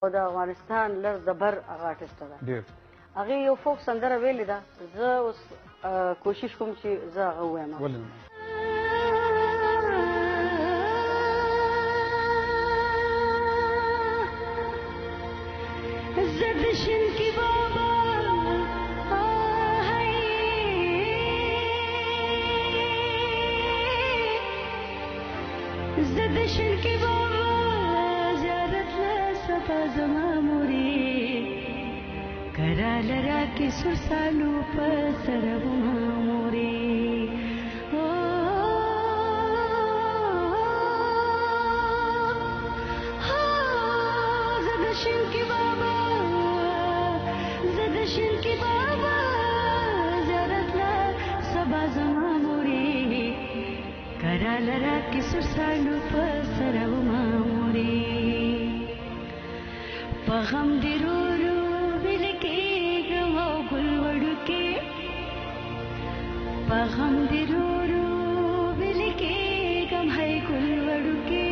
او د افغانستان لر زبر هغه آرټسټه ده ډېر هغې یو فوک سندره ویلې ده زه اوس کوشش کوم چې زه هغه ووایم ولې نه لرا کې سر سالو په سره ماموري زد شین کی بابا زیارت لا سبا زما موري کرا لرا کې سر سالو په سره ماموري په غم دی رو غم دی رو رو بلکې غم هی ګل وړوکې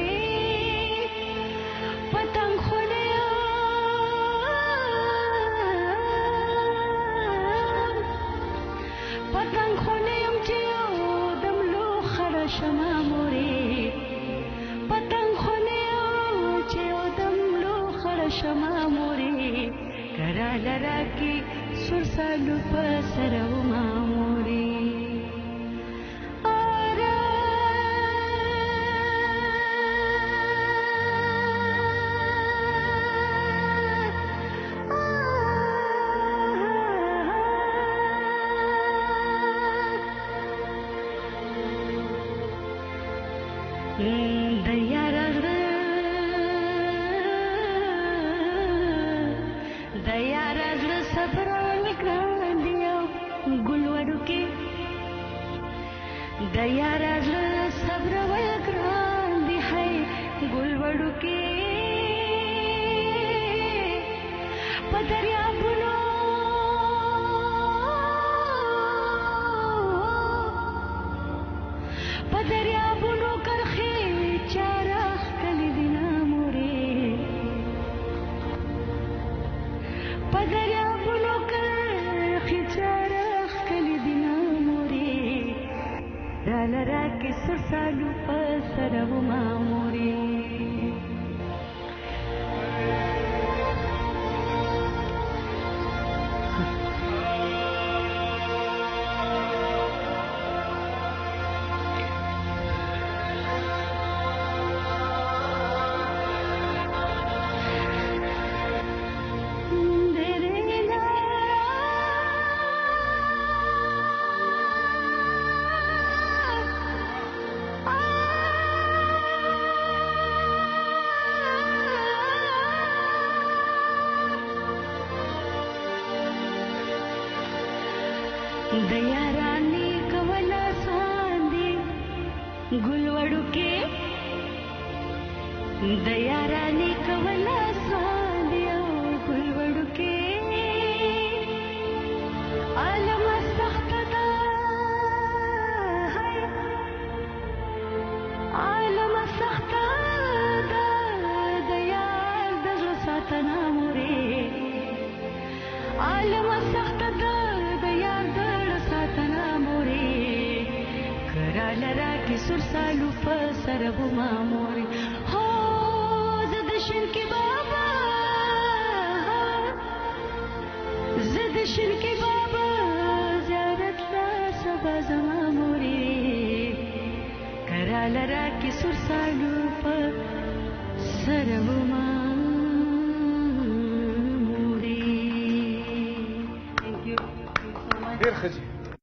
پتنګ خونه یم چې یو دم لو خړه شمه مورې پتنګ خونه چې یو دم لو خړه شمه مورې کرا لرا کې سر سالو په سره وما مورې ډېر ښه